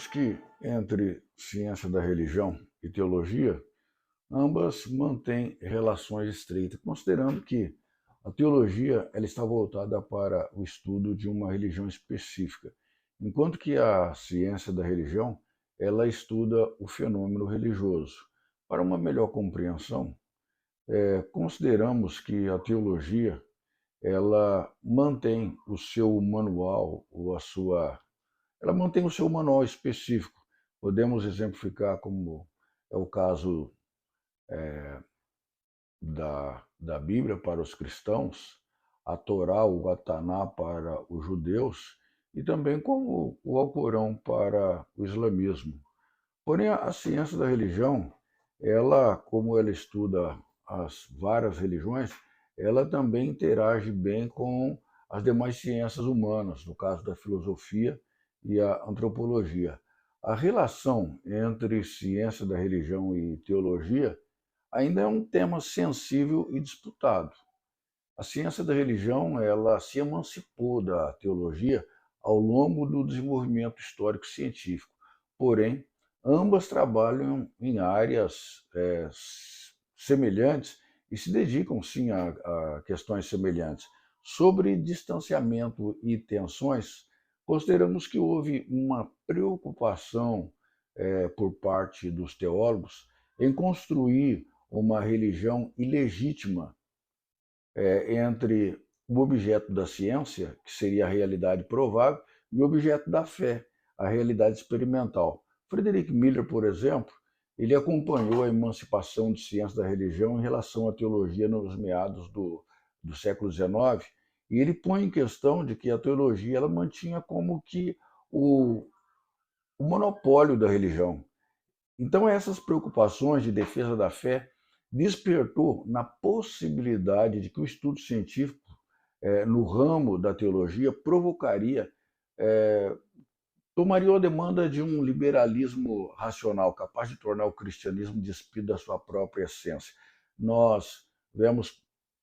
Consideramos que entre ciência da religião e teologia, ambas mantêm relações estreitas, considerando que a teologia ela está voltada para o estudo de uma religião específica, enquanto que a ciência da religião ela estuda o fenômeno religioso. Para uma melhor compreensão, consideramos que a teologia ela mantém o seu manual ou ela mantém o seu manual específico. Podemos exemplificar como é o caso da Bíblia para os cristãos, a Torá, o Ataná para os judeus e também como o Alcorão para o islamismo. Porém, a ciência da religião, ela, como ela estuda as várias religiões, ela também interage bem com as demais ciências humanas, no caso da filosofia e a antropologia. A relação entre ciência da religião e teologia ainda é um tema sensível e disputado. A ciência da religião ela se emancipou da teologia ao longo do desenvolvimento histórico científico. Porém, ambas trabalham em áreas semelhantes e se dedicam, sim, a questões semelhantes. Sobre distanciamento e tensões, consideramos que houve uma preocupação por parte dos teólogos em construir uma religião ilegítima entre o objeto da ciência, que seria a realidade provável, e o objeto da fé, a realidade experimental. Friedrich Miller, por exemplo, ele acompanhou a emancipação de ciência da religião em relação à teologia nos meados do século XIX, e ele põe em questão de que a teologia ela mantinha como que o monopólio da religião. Então, essas preocupações de defesa da fé despertou na possibilidade de que o estudo científico no ramo da teologia provocaria, tomaria a demanda de um liberalismo racional, capaz de tornar o cristianismo despido da sua própria essência. Nós vemos,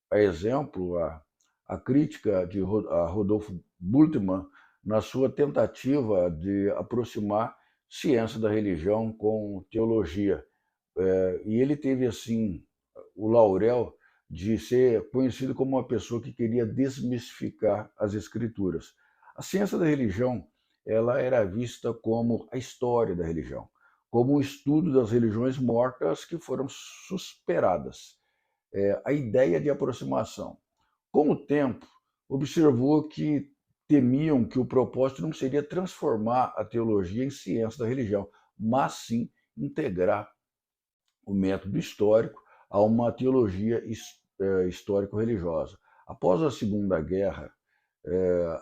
a exemplo, a crítica de Rodolfo Bultmann na sua tentativa de aproximar ciência da religião com teologia. E ele teve, assim, o laurel de ser conhecido como uma pessoa que queria desmistificar as escrituras. A ciência da religião ela era vista como a história da religião, como um estudo das religiões mortas que foram superadas. A ideia de aproximação. Com o tempo, observou que temiam que o propósito não seria transformar a teologia em ciência da religião, mas sim integrar o método histórico a uma teologia histórico-religiosa. Após a Segunda Guerra,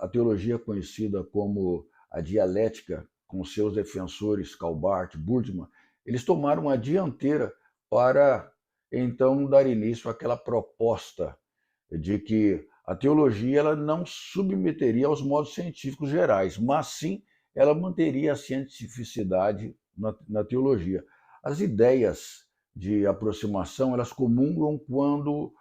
a teologia conhecida como a dialética, com seus defensores Calbart, Bultmann, eles tomaram a dianteira para então dar início àquela proposta de que a teologia ela não submeteria aos modos científicos gerais, mas sim ela manteria a cientificidade na teologia. As ideias de aproximação elas comungam quando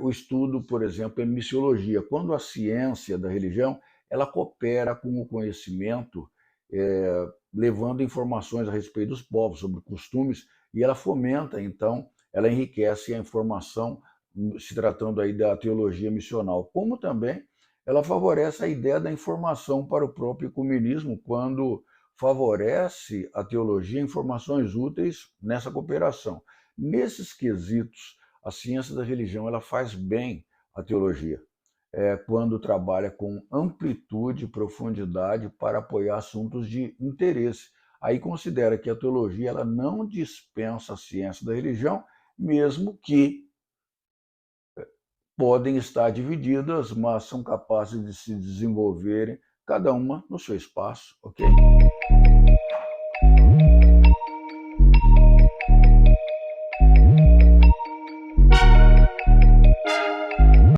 o estudo, por exemplo, é missiologia, quando a ciência da religião ela coopera com o conhecimento, levando informações a respeito dos povos, sobre costumes, e ela fomenta, então, ela enriquece a informação, se tratando aí da teologia missional, como também ela favorece a ideia da informação para o próprio ecumenismo, quando favorece a teologia informações úteis nessa cooperação. Nesses quesitos, a ciência da religião ela faz bem a teologia, quando trabalha com amplitude e profundidade para apoiar assuntos de interesse. Aí considera que a teologia ela não dispensa a ciência da religião, mesmo que podem estar divididas, mas são capazes de se desenvolverem, cada uma no seu espaço, ok?